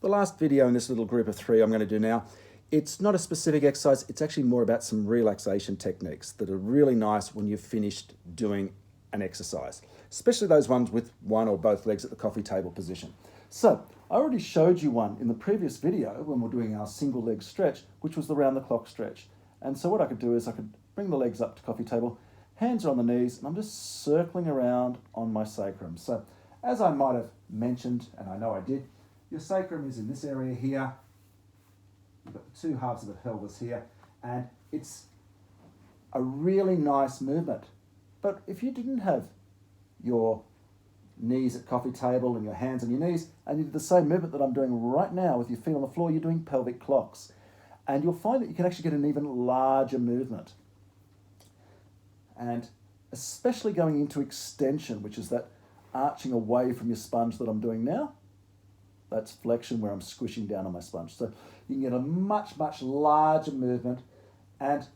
The last video in this little group of 3 I'm going to do now, it's not a specific exercise, it's actually more about some relaxation techniques that are really nice when you've finished doing an exercise, especially those ones with one or both legs at the coffee table position. So I already showed you one in the previous video when we're doing our single leg stretch, which was the round the clock stretch. And so what I could do is I could bring the legs up to coffee table, hands are on the knees, and I'm just circling around on my sacrum. So as I might have mentioned, and I know I did, your sacrum is in this area here. You've got the 2 halves of the pelvis here, and it's a really nice movement. But if you didn't have your knees at coffee table and your hands on your knees, and you did the same movement that I'm doing right now with your feet on the floor, you're doing pelvic clocks. And you'll find that you can actually get an even larger movement. And especially going into extension, which is that arching away from your sponge that I'm doing now. That's flexion where I'm squishing down on my sponge. So you can get a much, much larger movement, and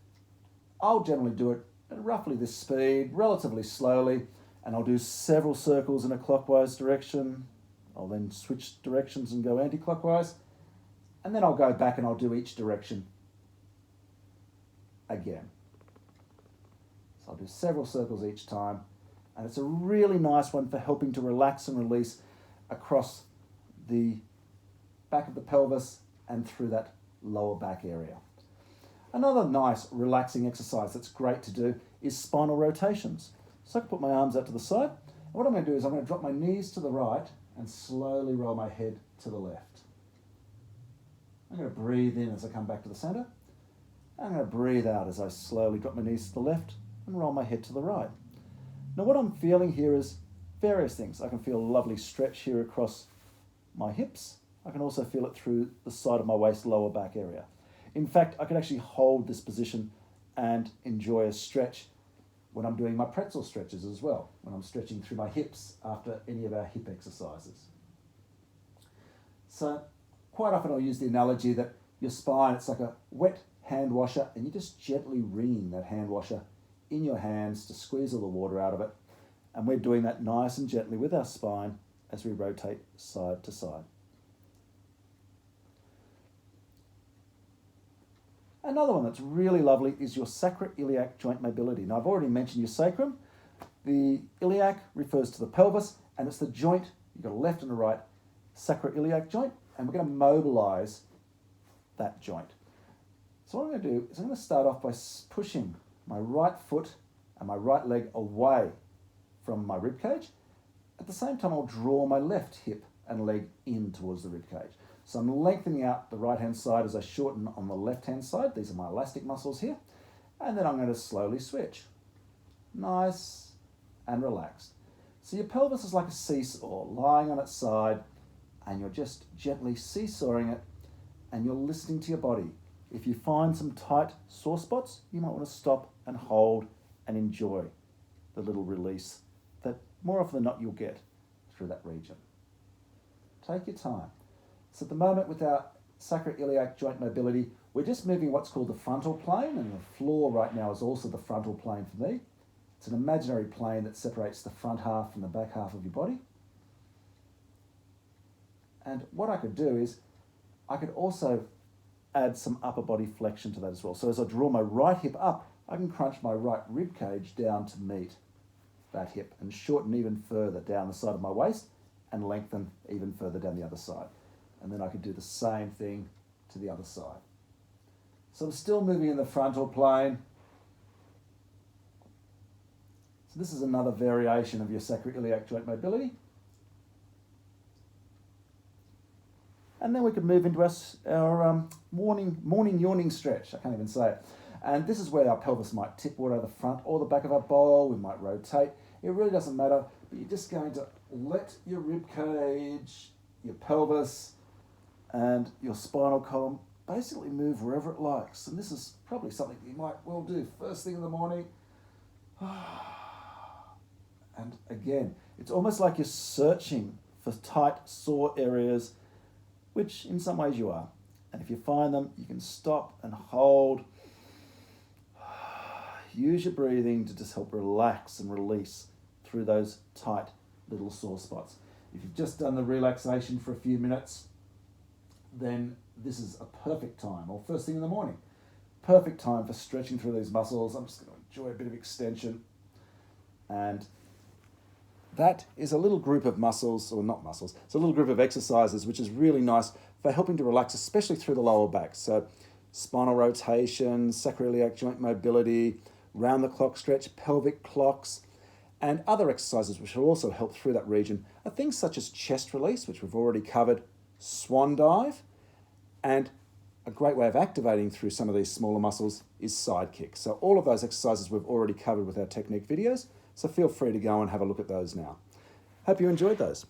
I'll generally do it at roughly this speed, relatively slowly, and I'll do several circles in a clockwise direction. I'll then switch directions and go anti-clockwise, and then I'll go back and I'll do each direction again. So I'll do several circles each time, and it's a really nice one for helping to relax and release across the back of the pelvis and through that lower back area. Another nice relaxing exercise that's great to do is spinal rotations. So I can put my arms out to the side, and what I'm going to do is I'm going to drop my knees to the right and slowly roll my head to the left. I'm going to breathe in as I come back to the center. I'm going to breathe out as I slowly drop my knees to the left and roll my head to the right. Now what I'm feeling here is various things. I can feel a lovely stretch here across my hips. I can also feel it through the side of my waist, lower back area. In fact, I can actually hold this position and enjoy a stretch when I'm doing my pretzel stretches as well, when I'm stretching through my hips after any of our hip exercises. So quite often I'll use the analogy that your spine, it's like a wet hand washer, and you're just gently wringing that hand washer in your hands to squeeze all the water out of it. And we're doing that nice and gently with our spine as we rotate side to side. Another one that's really lovely is your sacroiliac joint mobility. Now I've already mentioned your sacrum. The iliac refers to the pelvis, and it's the joint, you've got a left and a right sacroiliac joint, and we're going to mobilize that joint. So what I'm going to do is I'm going to start off by pushing my right foot and my right leg away from my rib cage. At the same time, I'll draw my left hip and leg in towards the rib cage. So I'm lengthening out the right-hand side as I shorten on the left-hand side. These are my elastic muscles here. And then I'm going to slowly switch. Nice and relaxed. So your pelvis is like a seesaw, lying on its side, and you're just gently seesawing it, and you're listening to your body. If you find some tight sore spots, you might want to stop and hold and enjoy the little release that more often than not you'll get through that region. Take your time. So at the moment with our sacroiliac joint mobility, we're just moving what's called the frontal plane, and the floor right now is also the frontal plane for me. It's an imaginary plane that separates the front half from the back half of your body. And what I could do is I could also add some upper body flexion to that as well. So as I draw my right hip up, I can crunch my right rib cage down to meet that hip and shorten even further down the side of my waist and lengthen even further down the other side. And then I could do the same thing to the other side. So I'm still moving in the frontal plane. So this is another variation of your sacroiliac joint mobility. And then we could move into our morning yawning stretch. I can't even say it. And this is where our pelvis might tip water out of the front or the back of our bowl. We might rotate. It really doesn't matter, but you're just going to let your rib cage, your pelvis, and your spinal column basically move wherever it likes. And this is probably something you might well do first thing in the morning. And again, it's almost like you're searching for tight, sore areas, which in some ways you are. And if you find them, you can stop and hold. Use your breathing to just help relax and release through those tight little sore spots. If you've just done the relaxation for a few minutes, then this is a perfect time, or first thing in the morning. Perfect time for stretching through these muscles. I'm just going to enjoy a bit of extension. And that is a little group of muscles, or not muscles, it's a little group of exercises which is really nice for helping to relax, especially through the lower back. So spinal rotation, sacroiliac joint mobility, round the clock stretch, pelvic clocks, and other exercises which will also help through that region are things such as chest release, which we've already covered, swan dive, and a great way of activating through some of these smaller muscles is side kicks. So all of those exercises we've already covered with our technique videos, so feel free to go and have a look at those now. Hope you enjoyed those.